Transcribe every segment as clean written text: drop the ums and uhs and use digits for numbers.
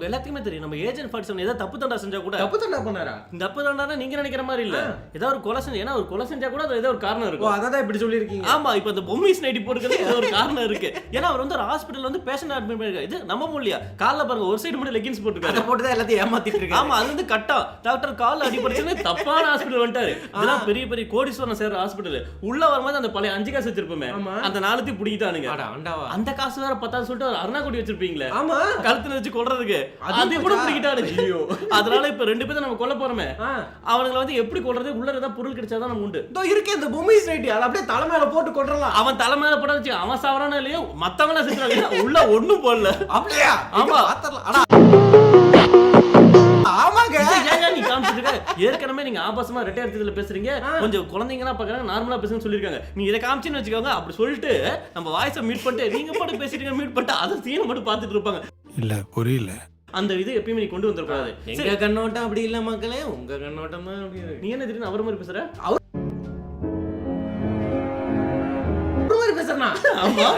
எல்லாத்துக்குமே தெரியும் நம்ம ஏஜென்ட் 47 ஏதாவது தப்பு தண்டா செஞ்சா கூட தப்பு தண்டா பண்ணாரா? தப்பு தண்டானா நீங்க நினைக்கிற மாதிரி இல்ல. ஏதாவது ஒரு கொலை செஞ்சா, ஏன்னா ஒரு கொலை செஞ்சா கூட அது ஏதோ ஒரு காரணம் ஓ இருக்கும். அதான் இப்படி சொல்லிருக்கீங்க. ஆமா, இப்போ அந்த பொம்மிஸ் நைட்டி போட்டுக்கிறதுக்கு ஏதோ ஒரு காரணம் இருக்கு. ஏன்னா அவர் வந்து ஒரு ஹாஸ்பிடல்ல வந்து பேஷண்ட் அட்மிட் பண்ணிருக்காரு. இது நம்ம முடியல. கால்ல பாருங்க ஒரு சைடு மட்டும் லெகின்ஸ் போட்டுருக்காரு. அதை போட்டு தான் எல்லாத்தையும் ஏமாத்திட்டு இருக்காரு. ஆமா, அது வந்து கட்டா டாக்டர் கால்ல அடிபட்டுச்சுன்னு தப்பான ஹாஸ்பிடல் வந்துட்டாரு. இதெல்லாம் பெரிய பெரிய கோடீஸ்வரன் சேர்ற ஹாஸ்பிடல். உள்ள வரும்போது அந்த பழைய 5 காசு வச்சிருப்போமே, அந்த 4 புடிக்கிட்டானுங்க. அந்த காசு வேற 10 சொல்லிட்டு ஒரு அருணாக்குடி வச்சிருப்பீங்களே, ஆமா, கழுத்துல வச்சு கொல்றதுக்கு அது கூட பிடிக்கிட்டானுங்க. ஐயோ, அதனால இப்ப 2 பேரும் நம்ம கொல்ல போறோமே, அவங்கள வந்து எப்படி கொல்றது, உள்ள ஏதாவது பொருள் கிடைச்சாதான் நம்ம உண்டு. இதோ இருக்கே இந்த பொம்மிஸ் நைட்டி, அத அப்படியே தலை மேல போட்டு கொல்றலாம். அவன் தலை மேல போட வச்சு அவன் சாவறானே இல்லையோ, மத்தவங்க செத்துறாங்க. உள்ள ஒண்ணும் போடல. அப்படியே ஆமா, ஆனா ஆமாங்க. நீ காமிச்சிட்டு ஏற்கனவே நீங்க ஆபாசமா ரெட்டை அர்த்தத்துல பேசுறீங்க, கொஞ்சம் குழந்தைங்களா பாக்குறாங்க, நார்மலா பேசுன்னு சொல்லிருக்காங்க. நீ இதை காமிச்சுன்னு வச்சுக்கோங்க, அப்படி சொல்லிட்டு நம்ம வாய்ஸை மீட் பண்ணிட்டு நீங்க பாட்டு பேசிட்டு மீட் பண்ணிட்டு அதை சீனை மட்டும் பார்த்துட்டு இருப்பாங்க. இல்ல புரியல. அந்த இது எப்பயுமே நீ கொண்டு வந்துடக்கூடாது. எங்க கண்ணோட்டம் அப்படி இல்ல மக்களே, உங்க கண்ணோட்டம் தான் அப்படி இருக்கு. நீ என்ன திடீர்னு அவர் மாதிரி பேசுற?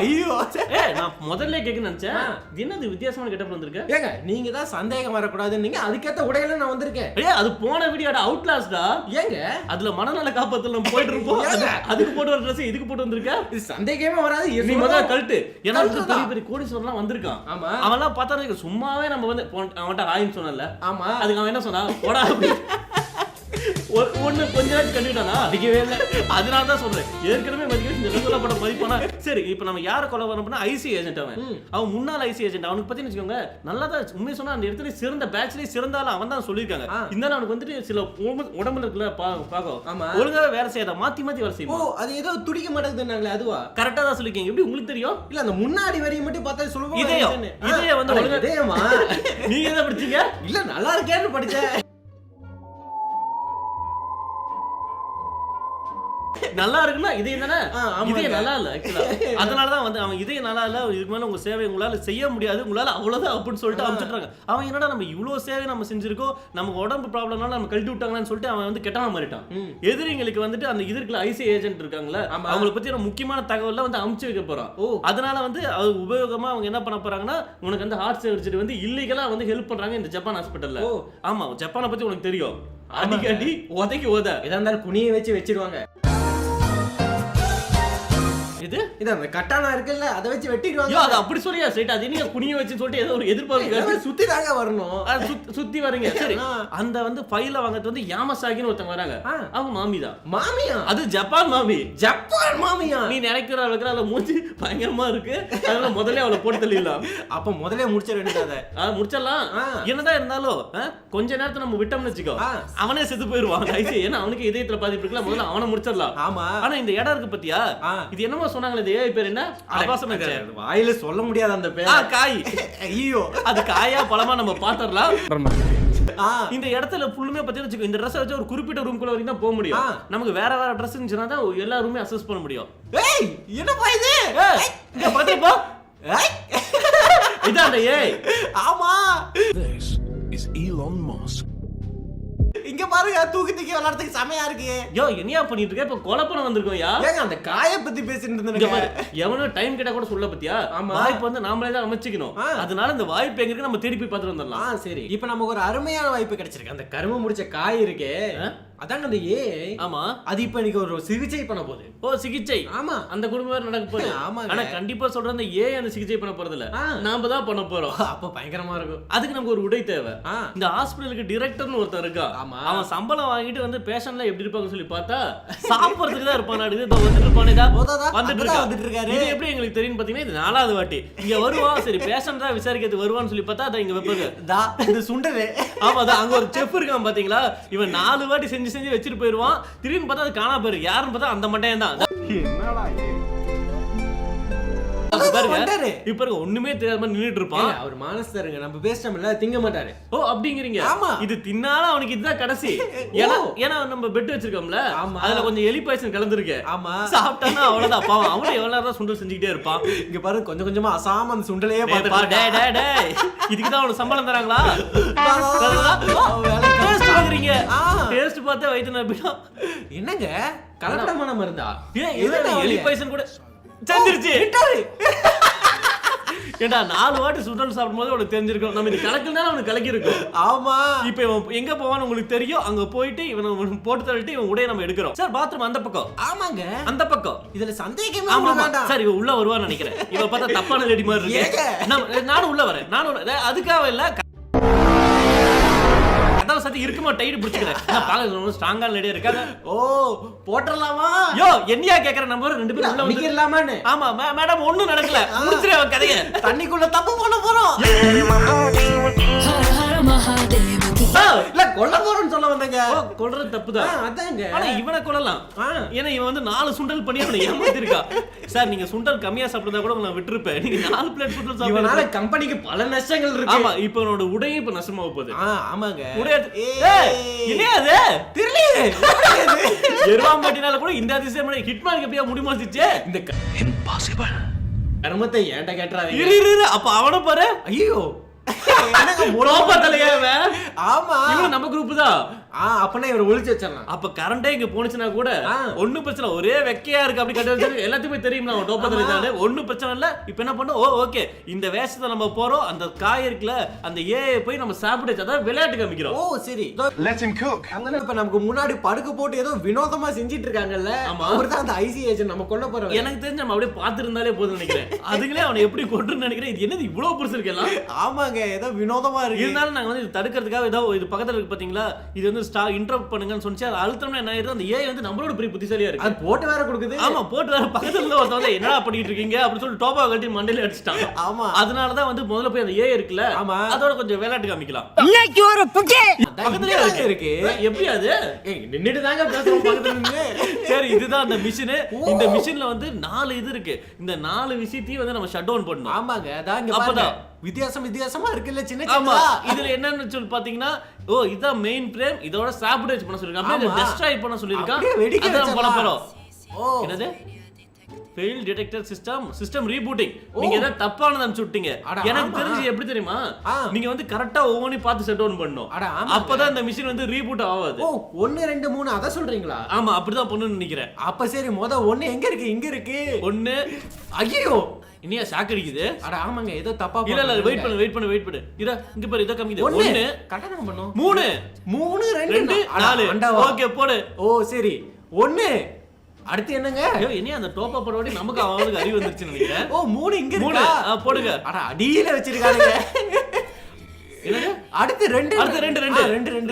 ஐயோ, நான் முதல்ல கேட்க நினைச்சேன், என்னது வித்தியாசமான கெட்டப் வந்திருக்க. ஏங்க நீங்க தான் சந்தேகம் வரக்கூடாதுன்னீங்க, அதுக்கேத்த உடையில நான் வந்திருக்கேன். அது போன வீடியோட அவுட்லாஸ்டா. ஏங்க அதுல மனநல காப்பாத்தல நம்ம போயிட்டு இருப்போம், அதுக்கு போட்டு வர ட்ரெஸ் இதுக்கு போட்டு வந்திருக்க. இது சந்தேகமே வராது. நீ முதல்ல கழட்டு. ஏன்னா பெரிய பெரிய கோடீஸ்வரன்லாம் வந்திருக்கான். ஆமா, அவன்லாம் பார்த்தா சும்மாவே நம்ம வந்து அவன்கிட்ட ஆயின்னு சொன்னல. ஆமா, அதுக்கு அவன் என்ன சொன்னா, போடா ஒண்ணு கொஞ்ச நேரம் கண்டிட்டானா அடிக்கவே இல்லை. அதனால தான் சொல்றேன், ஏற்கனவே சொல்லப்பட்ட மதிப்பானா. சரி, இப்போ நம்ம யாரை கொலை பண்ணோம்னா ஐசி ஏஜென்ட். அவன் முன்னாள் ஐசி ஏஜென்ட். அவனுக்கு பத்தி வச்சுக்கோங்க, நல்லா தான் உண்மையை சொன்னா அந்த இடத்துல சிறந்த பேட்ச்லயே சிறந்தாலும் அவன் தான் சொல்லியிருக்காங்க. இருந்தாலும் அவனுக்கு வந்துட்டு சில உடம்புல இருக்குல்ல பாகம், ஒழுங்காவே வேலை செய்யாத, மாத்தி மாத்தி வேலை செய்யும். ஓ, அது ஏதோ துடிக்க மாட்டேங்குதுன்னாங்களே, அதுவா? கரெக்டா தான் சொல்லிருக்கீங்க. எப்படி உங்களுக்கு தெரியும்? இல்ல அந்த முன்னாடி வரையை மட்டும் பார்த்தா சொல்லுவாங்க. இதே வந்து ஒழுங்கா இதேமா நீங்க என்ன படிச்சீங்க? இல்ல நல்லா இருக்கேன்னு படிச்சேன். நல்லா இருக்குன்னா இதயம் தானே. இதயம் நல்லா இல்ல ஆக்சுவலா. அதனாலதான் வந்து அவன் இதயம் நல்லா இல்ல, இதுக்கு மேல உங்க சேவை உங்களால செய்ய முடியாது, உங்களால அவ்வளவுதான் அப்படின்னு சொல்லிட்டு அனுப்பிச்சுட்டாங்க. அவன் என்னடா நம்ம இவ்வளவு சேவை நம்ம செஞ்சிருக்கோம், நமக்கு உடம்பு ப்ராப்ளம்னால நம்ம கழட்டி விட்டாங்கன்னு சொல்லிட்டு அவன் வந்து கெட்டவன் மாறிட்டான். எதிரிங்களுக்கு வந்துட்டு அந்த இதுக்குள்ள ஐசி ஏஜென்ட் இருக்காங்களா, அவங்களை பத்தி முக்கியமான தகவல் வந்து அமுச்சு வைக்க போறான். அதனால வந்து அது உபயோகமா அவங்க என்ன பண்ண போறாங்கன்னா, உனக்கு வந்து ஹார்ட் சர்ஜரி வந்து இல்லீகலா வந்து ஹெல்ப் பண்றாங்க இந்த ஜப்பான் ஹாஸ்பிட்டல்ல. ஆமா, ஜப்பானை பத்தி உனக்கு தெரியும். அடிக்கடி உதைக்கு உத எதா இருந்தாலும் குனிய வச்சு வச்சிருவாங்க. இது அந்த கட்டானா இருக்குல்ல, அதை வச்சு வெட்டிடுவாங்க. அது அப்படி சொல்லியா ஸ்ட்ரைட், அது நீங்க குனிய வச்சு சொல்லிட்டு ஏதோ ஒரு எதிர்பார்ப்பு சுத்தி தாங்க வரணும். சுத்தி வரீங்க. சரி, அந்த வந்து ஃபைல வாங்கறது வந்து யாமசாகின்னு ஒருத்தங்க வராங்க. அவங்க மாமி தான். மாமியா? அது ஜப்பான் மாமி. ஜப்பான் மாமியா? நீ நினைக்கிற அளவுக்கு அவள மூஞ்சி பயங்கரமா இருக்கு, அதனால முதல்ல அவளை போட்டு தள்ளிடலாம். அப்ப முதல்ல முடிச்சிட வேண்டியது. முடிச்சிடலாம். என்னதான் இருந்தாலும் கொஞ்ச நேரத்துல நம்ம விட்டோம்னு வச்சுக்கோ, அவனே செத்து போயிருவான். ஏன்னா அவனுக்கு இதயத்துல பாதிப்பு இருக்குல்ல, முதல்ல அவனை முடிச்சிடலாம். ஆமா, ஆனா இந்த இடம் இருக்கு பத்தியா, இது என்னமோ சொன்னாங்களே, இது ஏஐ பேர் என்ன? ஆபாசமா வாயில சொல்ல முடியாது அந்த பேர். காய். ஐயோ, அது காயா பழமா நம்ம பாத்துறலாம். இந்த இடத்துல ஃபுல்லுமே பத்தி வச்சுக்கோ, இந்த ட்ரெஸ் வச்சு ஒரு குறிப்பிட்ட ரூம்குள்ள வரைக்கும் தான் போக முடியும். நமக்கு வேற வேற ட்ரெஸ் இருந்துச்சுன்னா தான் எல்லா ரூமே அசஸ் பண்ண முடியும். ஏய், என்னப்பா இது? இங்க பாத்துப்பா, இதான் அந்த ஏஐ. ஆமா, This is Elon Musk. இங்க பாருங்க, தூக்கி தூக்கி விளையாடுறதுக்கு செமையா இருக்கு. யோ, என்னையா பண்ணிட்டு இருக்க? இப்ப கொலை பண்ண வந்திருக்கோம். யா ஏங்க அந்த காய பத்தி பேசிட்டு இருந்தேன். எவனோ டைம் கேட்டா கூட சொல்ல பத்தியா, வாய்ப்பு வந்து நாமளே தான் அமைச்சுக்கணும். அதனால இந்த வாய்ப்பு எங்க இருக்கு, நம்ம தேடி போய் பார்த்துட்டு வந்துடலாம். சரி, இப்ப நமக்கு ஒரு அருமையான வாய்ப்பு கிடைச்சிருக்கு. அந்த கரும முடிச்ச காய் இருக்கே, அதாங்க அந்த ஏஐ. ஆமா, அது இப்ப எனக்கு ஒரு சிகிச்சை பண்ண போகுது. ஓ, சிகிச்சை. ஆமா, அந்த குடும்பம் வேற நடக்க போகுது. ஆனா கண்டிப்பா சொல்றேன், அந்த ஏஐ அந்த சிகிச்சை பண்ண போறது இல்ல, நாம தான் பண்ண போறோம். அப்ப பயங்கரமா இருக்கும். அதுக்கு நமக்கு ஒரு உடை தேவை. இந்த ஹாஸ்பிடலுக்கு டைரக்டர்னு ஒருத்தர் இருக்கா. அவன் சம்பளம் வாங்கிட்டு வந்து பேஷண்ட்ல எப்படி இருப்பாங்கன்னு சொல்லி பார்த்தா சாப்பிடுறதுக்கு தான் இருப்பான். வந்துட்டு இருப்பானே தான் வந்துட்டு இருக்காரு. இது எப்படி எங்களுக்கு தெரியும் பாத்தீங்கன்னா, இது 4வது வாட்டி இங்க வருவான். சரி, பேஷண்ட் தான் விசாரிக்கிறது வருவான்னு சொல்லி பார்த்தா அதை இங்க வைப்பாங்க. இந்த சுண்டரு. ஆமா, அங்க ஒரு செஃப் இருக்கான் பாத்தீங்களா, இவன் 4 வாட்டி செஞ்சு செஞ்சு வச்சுட்டு போயிருவான். திடீர்னு பார்த்தா அது காணா போயிரு. யாருன்னு பார்த்தா அந்த மட்டையன் தான். இப்ப ஒண்ணுமே தெரியாம நின்னுட்டு இருப்பான். அவர் மானஸ்தருங்க, நம்ம பேசிட்டோம்ல, திங்க மாட்டாரு. ஓ, அப்படிங்கிறீங்க? ஆமா, இது தின்னால அவனுக்கு இதுதான் கடைசி. ஏன்னா நம்ம பெட் வச்சிருக்கோம்ல, அதுல கொஞ்சம் எலி பாய்சன் கலந்துருக்கு. ஆமா, சாப்பிட்டானா அவ்வளவுதான். பாவம், அவனே எவ்வளவு நேரம் சுண்டல் செஞ்சுக்கிட்டே இருப்பான். இங்க பாருங்க, கொஞ்சம் கொஞ்சமா அசாம அந்த சுண்டலையே இதுக்குதான் அவனுக்கு சம்பளம் தராங்களா? டேஸ்ட் பார்த்தா வயிற்று நம்பிடும். என்னங்க கலப்படமான மருந்தா? எலி பாய்சன் கூட செஞ்சிருச்சு. ஏண்டா 4 வாட்டி சுண்டல் சாப்பிடும்போது உனக்கு தெரிஞ்சிருக்கும் நம்ம இது கலக்குனா அவனுக்கு கலக்கி இருக்கும். ஆமா இப்போ இவன் எங்க போவான்னு உங்களுக்கு தெரியும். அங்க போயிட்டு இவனை போட்டு தள்ளிட்டு இவன் உடைய நம்ம எடுக்கிறோம். சார் பாத்ரூம் அந்த பக்கம். ஆமாங்க அந்த பக்கம். இதுல சந்தேகமே ஆமா வேண்டாம். சார் இவன் உள்ள வருவான்னு நினைக்கிறேன். இவன் பார்த்தா தப்பான லேடி மாதிரி இருக்கு. நானும் உள்ள வரேன். அதுக்காக இல்ல கதவை சத்தி இருக்குமா டைட் பிடிச்சுக்கிறேன். நான் பாக்க ஸ்ட்ராங்கான லேடியா இருக்காங்க. ஓ போட்றலாமா? யோ என்னையா கேக்குற நம்ம ரெண்டு பேரும் உள்ள நிக்கலாமான்னு? ஆமா மேடம் ஒண்ணும் நடக்கல. முடிச்சிரே அவன் கதைய. தண்ணிக்குள்ள தப்பு பண்ண போறோம். இல்ல கொல்ல போறோம்னு சொல்ல வந்தங்க. கொல்றது தப்புதான். அதாங்க. ஆனா இவனை கொல்லலாம். ஏன்னா இவன் வந்து 4 சுண்டல் பண்ணி அவனை ஏமாத்திருக்கா. சார் நீங்க சுண்டல் கம்மியா சாப்பிட்டா கூட நான் விட்டுருப்பேன். நீங்க 4 பிளேட் சுண்டல் சாப்பிட்டா இவனால கம்பெனிக்கு பல நஷ்டங்கள் இருக்கு. ஆமா இப்போ என்னோட உடையே இப்ப நஷ்டமா போகுது. ஆமாங்க. உடைய இல்லையா அது தெரியலையே. எருவாம்பட்டினால கூட இந்த அதிசயம் ஹிட்மேனுக்கு எப்படியா முடிமாசிச்சு? இந்த Impossible. கர்மத்தை ஏன்டா கேட்றாதீங்க. இரு அப்ப அவனை பாரு. ஐயோ எனக்கு முரோப்பா தலையாவே. ஆமா இவன் நம்ம குரூப் தான். அப்பனா இவரை ஒளிச்சு வச்சிடலாம். அப்ப கரண்டே இங்க போனுச்சுனா கூட ஒண்ணும் பிரச்சனை ஒரே வெக்கையா இருக்கு அப்படி கட்ட வச்சு எல்லாத்துக்குமே தெரியுமா அவன் டோப்பா தலைதானே. ஒண்ணும் பிரச்சனை இல்ல. இப்போ என்ன பண்ணோம்? ஓகே இந்த வேஷத்தை நம்ம போறோம். அந்த காய் இருக்குல அந்த ஏஐ போய் நம்ம சாப்பிடுச்சு. அதான் விளையாட்டு காமிக்கிறோம். ஓ சரி. Let him cook. அங்க இப்ப நமக்கு முன்னாடி படுக்க போட்டு ஏதோ வினோதமா செஞ்சிட்டு இருக்காங்கல்ல. அவர்தான் அந்த ஐசி ஏஜென்ட் நம்ம கொல்ல போறோம். எனக்கு தெரிஞ்சு நம்ம அப்படியே பாத்துருந்தாலே போதும் நினைக்கிறேன். அதுங்களே அவனை எப்படி கொன்றுன்னு நினைக்கிறேன். இது என்னது இவ்வளவு பெருசு இருக்கெல்லாம்? ஆமாங்க ஏதோ வினோதமா இருக்கு. இருந்தாலும் நாங்க வந்து இது தடுக்கிறதுக்காக ஏதோ இது பக்கத்துல இருக்கு பாத்தீங்களா, இது வந்து இன்டரப்ட் பண்ணுங்கன்னு சொன்னீங்க. அது அழுத்தம்னா என்ன ஆயிடுது? அந்த ஏஐ வந்து நம்மளோட பெரிய புத்திசாலியா இருக்கு. அது போட்டு வேற கொடுக்குது. ஆமா போட்டு வேற பக்கத்துல ஒருத்தன் வந்து என்னடா பண்ணிட்டு இருக்கீங்க அப்படின்னு சொல்லி டோபா கட்டி மண்டையில அடிச்சிட்டான். ஆமா அதனால தான் வந்து முதல்ல போய் அந்த ஏஐ இருக்குல்ல அதோட கொஞ்சம் விளையாட்டு காமிக்கலாம். இன்னைக்கு ஒரு புக்கே பக்கத்துலயே இருக்கு. எப்படி அது நின்னுட்டு தாங்க பேசுறோம் பக்கத்துல நின்னு. சரி இதுதான் அந்த மிஷின். இந்த மிஷின்ல வந்து 4 இது இருக்கு. இந்த 4 விஷயத்தையும் வந்து நம்ம ஷட் டவுன் பண்ணணும். ஆமாங்க அதான் இங்க பாருங்க வித்தியாசமா இருக்குல்ல சின்ன ஆமா இதுல என்னன்னு சொல்லி பாத்தீங்கன்னா இதான் மெயின் ஃப்ரேம். இதோட சாப்டேஜ் பண்ண சொல்லிருக்காங்க. அப்படியே டெஸ்ட்ராய் பண்ண சொல்லிருக்காங்க. அதான் பண்ண போறோம். என்னது ஃபெயில் டிடெக்டர் சிஸ்டம் ரீபூட்டிங். நீங்க ஏதாவது தப்பானது அனுப்பிச்சுட்டீங்க. எனக்கு தெரிஞ்சு எப்படி தெரியுமா, நீங்க வந்து கரெக்டா ஒவ்வொன்றையும் பார்த்து செட் டவுன் பண்ணணும். அப்பதான் இந்த மிஷின் வந்து ரீபூட் ஆகாது. ஓ 1 2 3 அத சொல்றீங்களா? ஆமா அப்படிதான் பண்ணணும்னு நினைக்கிறேன். அப்ப சரி முத 1 எங்க இருக்கு? இங்க இருக்கு 1. ஐயோ இனியா ஷாக் அடிக்குது. அட ஆமாங்க ஏதோ தப்பா இல்ல வெயிட் பண்ணு. இத இங்க பாரு இத காமிக்குது. 1 கரெக்ட்டா நம்ம பண்ணோம். 3 2 4 ஓகே போடு. ஓ சரி 1 அடுத்து என்னங்க? ஐயோ என்னைய அந்த டோப்பா போறவடி நமக்கு அவங்களுக்கு அறிவு வந்துருச்சு நினைக்கிறேன். ஓ 3 இங்க இருக்கா? போடுங்க. அட அடியில வச்சிருக்காங்க. என்னங்க அடுத்து 2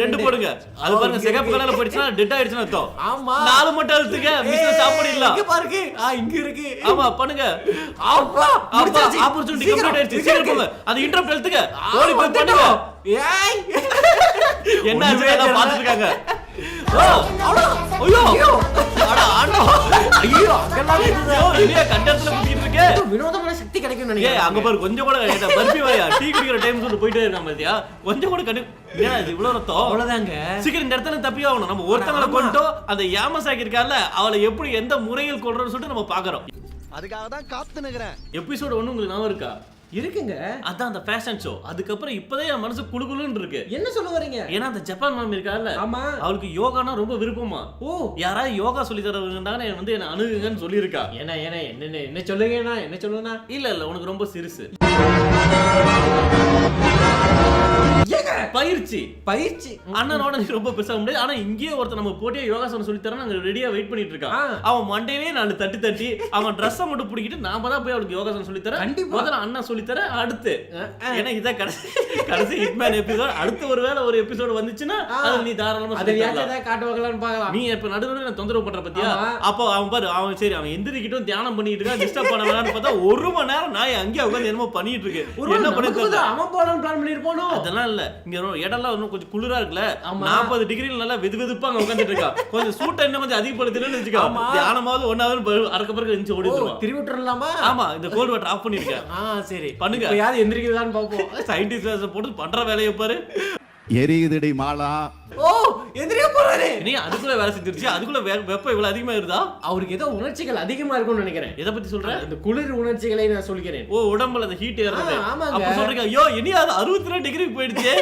2 போடுங்க. அது பாருங்க சிகப்பு கலர்ல போயிடுச்சுனா டெட் ஆயிடுச்சுன்னு அர்த்தம். ஆமா 4 மட்டும் அழுத்துங்க. மிஸ் சாப்பிட இல்ல. இங்க பாருங்க. இங்க இருக்கு. ஆமா பண்ணுங்க. அப்பா ஆப்பர்சூனிட்டி கம்ப்ளீட் ஆயிடுச்சு. சீக்கிரம் போங்க. அது இன்டரப்ட் அழுத்துங்க. ஓடி போய் பண்ணுங்க. ஏய் என்ன ஆச்சு பாத்துட்டு இருக்காங்க. ஓ ஐயோ அட ஆண்டோ ஐயோ அங்கலாம் இருக்குது. இனியா கண்டத்துல குத்திட்டு இருக்கே. வினோதமான சக்தி கிடைக்கும் நினைக்கிறேன். ஏய் அங்க பாரு கொஞ்சம் கூட பர்பி வாயா டீ குடிக்கிற டைம் சொல்லிட்டு போயிட்டே இருக்காம பாத்தியா. கொஞ்சம் கூட ஏன்னா இது இவ்வளவு ரத்தம். அவ்வளவுதாங்க. சீக்கிரம் இந்த இடத்துல தப்பி ஆகணும். நம்ம ஒருத்தங்களை கொண்டோம் அந்த யாமசாக்கி இருக்கால அவளை எப்படி எந்த முறையில் கொள்றோம்னு சொல்லிட்டு நம்ம பாக்குறோம். அதுக்காக தான் காத்து நிக்கிறேன். எபிசோட் 1 உங்களுக்கு ஞாபகம் இருக்கா? இருக்குங்க. அதான் அந்த ஃபேஷன் ஷோ. அதுக்கப்புறம் இப்போதான் என் மனசு குளுகுளுன்னு இருக்கு. என்ன சொல்ல வரீங்க? ஏன்னா அந்த ஜப்பான் மாமி இருக்கால அவளுக்கு யோகானா ரொம்ப விருப்பமா. ஓ யாராவது யோகா சொல்லி தரவங்கன்னு வந்து என்ன அணுகுங்கன்னு சொல்லியிருக்கா. என்ன சொல்லுங்க? என்ன சொல்லுனா? இல்ல உனக்கு ரொம்ப சிறுசு பயிற்சி அண்ணனோட நீ ரொம்ப பெருசா முடியாது. ஆனா இங்கேயே ஒருத்தர் நம்ம போட்டியா யோகாசனம் சொல்லி தரேன் நாங்க ரெடியா வெயிட் பண்ணிட்டு இருக்கான். அவன் மண்டையிலே 4 தட்டி அவன் ட்ரெஸ்ஸை மட்டும் பிடிக்கிட்டு நாம தான் போய் அவளுக்கு யோகாசனம் சொல்லி தரேன். முதல்ல அண்ணா சொல்லி தரேன். அடுத்து ஏன்னா இதான் கடைசி ஹிட்மேன் எபிசோட். அடுத்து ஒரு எபிசோட் வந்துச்சுன்னா அது நீ தாராளமா காட்டுவாங்களான்னு பார்க்கலாம். நீ இப்ப நடுவுல தொந்தரவு பண்ற பத்தியா. அப்போ அவன் பாரு அவன் சரி அவன் எந்திரிக்கிட்டும் தியானம் பண்ணிட்டு இருக்கான். டிஸ்டர்ப் பண்ண வேணாம்னு பார்த்தா 1 மணி நேரம் நான் அங்கேயே உட்காந்து என்னமோ பண்ணிட்டு இருக்கு. என்ன பண்ணிட்டு அவன் போலாம் பிளான் பண்ணிட்டு போனோம். அதெல்லாம் இல்ல இங்க இடம்லாம் இன்னும் கொஞ்சம் குளிரா இருக்குல்ல. 40 டிகிரில நல்லா வெதுவெதுப்பா அங்க உட்கார்ந்துட்டு இருக்கா. கொஞ்சம் சூட்டை இன்னும் கொஞ்சம் அதிகப்படுத்தணும்னு வெச்சுக்கோ. தியானமாவது 1 ஹவர் அறக்க பறக்க எந்திரிச்சு ஓடிடுவான். திரும்பி விட்டுறலாமா? ஆமா இந்த கோல்ட் வாட்டர் ஆஃப் பண்ணிருக்கேன். சரி பண்ணுங்க. இப்ப யாரு எந்திரிக்குதான்னு பாப்போம். சயின்டிஸ்ட் போட்டு பண்ற வேலையை பாரு. எரியுதுடி மாலா. ஓ எந்திரிக்க போறாரு. நீ அதுக்குள்ள வேலை செஞ்சிருச்சு. அதுக்குள்ள வெப்பம் இவ்வளவு அதிகமா இருந்தா அவருக்கு ஏதோ உணர்ச்சிகள் அதிகமா இருக்கும்னு நினைக்கிறேன். எதை பத்தி சொல்ற? இந்த குளிர் உணர்ச்சிகளை நான் சொல்கிறேன். ஓ உடம்புல அந்த ஹீட் ஏறுறது. அப்ப சொல்றீங்க ஐயோ இனி அது 62 டிகிரி போயிடுச்சு.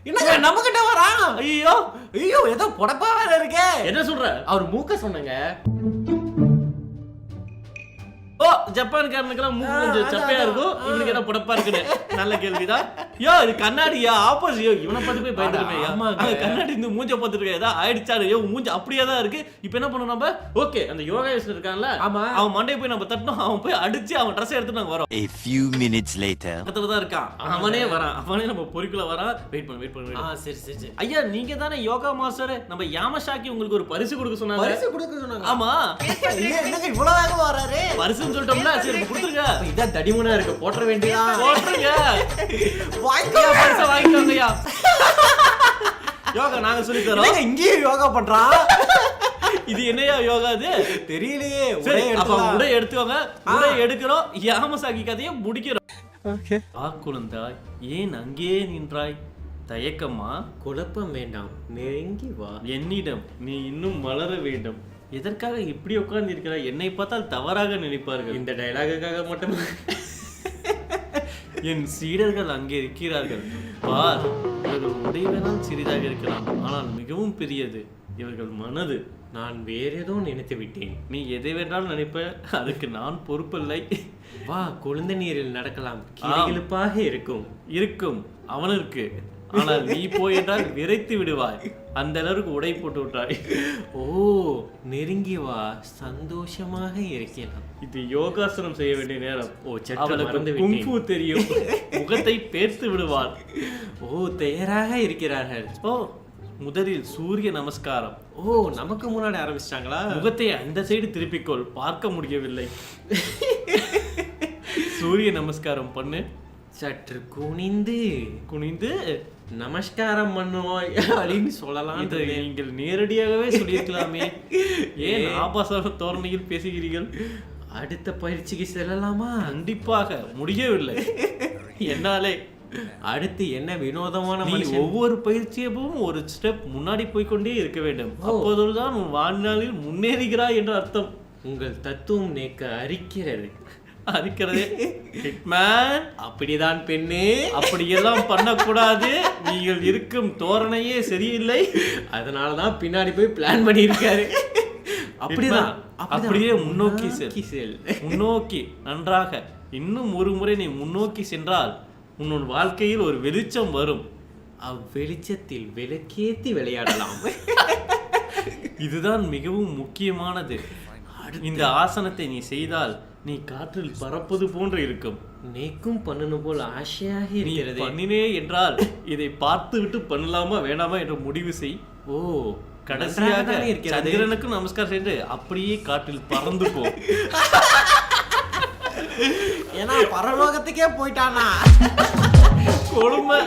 என்னங்க நம்ம கிட்ட வரா? ஐயோ ஏதோ பொடப்பா வேற இருக்கே. என்ன சொல்ற? அவர் மூக்க சொன்னங்க. ஓ ஜப்பான்காரனுக்கெல்லாம் மூக்கு கொஞ்சம் சப்பையா இருக்கும், இவனுக்கு என்ன புடப்பா இருக்குன்னு. நல்ல கேள்விதான். யோ இது கண்ணாடியா ஆப்போசிட், இவனை பார்த்து போய் பயந்துருக்கேன். கண்ணாடி இந்த மூஞ்ச பார்த்துட்டு ஏதா ஆயிடுச்சாரு, யோ மூஞ்ச அப்படியே தான் இருக்கு. இப்போ என்ன பண்ணணும் நம்ம? ஓகே அந்த யோகாசனம் இருக்கான்ல, அவன் மண்டையை போய் நம்ம தட்டணும், அவன் போய் அடிச்சு அவன் ட்ரெஸ் எடுத்து நாங்க வரோம். A few minutes later. பக்கத்துல தான் இருக்கான், அவனே வரான், அவனே நம்ம பொறுக்குள்ள வரான். வெயிட் பண்ணு. சரி சரி சரி. ஐயா நீங்க தானே யோகா மாஸ்டர், நம்ம யாமசாக்கி உங்களுக்கு ஒரு பரிசு கொடுக்க சொன்னாங்க. பரிசு கொடுக்க சொன்னாங்க? ஆமா. என்னங்க இவ்வளவு வேகமா வராரு? பரிசுன்னு சொல்லிட்டோம்ல, சரி கொடுத்துருங்க. இதான் தடிமனா இருக்கு, போட்ற வேண்டியதா? போட்டுருங்க, வாய்க்கோ பரிசை வாங்கிக்கோங்கய்யா. யோகா நாங்க சொல்லி தரோம். இங்கேயும் யோகா பண்றான். இது என்னையா யோகா இது? தெரியலையே. உடை எடுத்துக்கோங்க. உடை எடுக்கிறோம், யாமசாக்கி கதையை முடிக்கிறோம். குழந்தாய் ஏன் அங்கே நின்றாய்? தயக்கமா? குழப்பம் வேண்டாம், நெருங்கி வா. என்னிடம் நீ இன்னும் வளர வேண்டும். எதற்காக இப்படி உட்கார்ந்து இருக்கிறாய்? என்னை பார்த்தால் தவறாக நினைப்பார்கள். இந்த டயலாகுக்காக மட்டும் என் சீடர்கள் அங்கே இருக்கிறார்கள். பார், இவர்கள் உடை வேணால் சிறிதாக இருக்கலாம், ஆனால் மிகவும் பெரியது இவர்கள் மனது. நான் வேற ஏதோ நினைத்து விட்டேன். நீ எதை வேண்டாலும் நினைப்ப, அதுக்கு நான் பொறுப்பில்லை. வா, குழந்தை நீரில் நடக்கலாம், கிளுப்பாக இருக்கும் அவனுக்கு. ஆனால் நீ போய் என்றால் விரைத்து விடுவாய், அந்த அளவுக்கு உடை போட்டு விட்டாய். ஓ நெருங்கி வா, சந்தோஷமாக இருக்கலாம். இது யோகாசனம் செய்ய வேண்டிய நேரம். ஓ சற்று மறந்து விட்டேன். குங்ஃபூ தெரியும், முகத்தை பேர்த்து விடுவாள். ஓ தயாராக இருக்கிறார்கள். ஓ முதலில் சூரிய நமஸ்காரம். ஓ நமக்கு முன்னாடி ஆரம்பிச்சிட்டாங்களா? முகத்தை அந்த சைடு திருப்பிக்கொள், பார்க்க முடியவில்லை. சூரிய நமஸ்காரம் பண்ணு. சற்று குனிந்து நமஸ்காரம் பண்ணுவோம் அப்படின்னு சொல்லலாம். இதை நீங்கள் நேரடியாகவே சொல்லியிருக்கலாமே, ஏன் ஆபாச தோரணையில் பேசுகிறீர்கள்? அடுத்த பயிற்சிக்கு செல்லலாமா? கண்டிப்பாக முடியவில்லை என்னாலே. அடுத்து என்ன வினோதமான நீ ஒவ்வொரு பயிற்சியவும் ஒரு ஸ்டெப் முன்னாடி போய்கொண்டே இருக்க வேண்டும். அப்போதுதான் உன் வாழ்நாளில் முன்னேறுகிறாய் என்ற அர்த்தம். உங்கள் தத்துவம் நேக்க அரிக்கிறதே ஹிட்மேன். அப்படிதான் பெண்ணே, அப்படியெல்லாம் பண்ணக்கூடாது. நீங்கள் இருக்கும் தோரணையே சரியில்லை, அதனாலதான் பின்னாடி போய் பிளான் பண்ணியிருக்காரு. அப்படிதான் அப்படியே முன்னோக்கி செல். முன்னோக்கி நன்றாக. இன்னும் ஒரு முறை நீ முன்னோக்கி சென்றால் உன்னோட வாழ்க்கையில் ஒரு வெளிச்சம் வரும். அவ்வெளிச்சத்தில் விளக்கேத்தி விளையாடலாம். இதுதான் மிகவும் முக்கியமானது. இந்த ஆசனத்தை நீ செய்தால் நீ காற்றில் பறப்பது போன்று இருக்கும். நேக்கும் பண்ணணும் போல் ஆசையாக இருக்கிறது. பண்ணினே என்றால் இதை பார்த்து விட்டு பண்ணலாமா வேணாமா என்ற முடிவு செய். ஓ கடைசியாக சந்திரனுக்கும் நமஸ்காரம் செய்து அப்படியே காற்றில் பறந்து போ. ஏன்னா பரலோகத்துக்கே போயிட்டானா கொடுமை.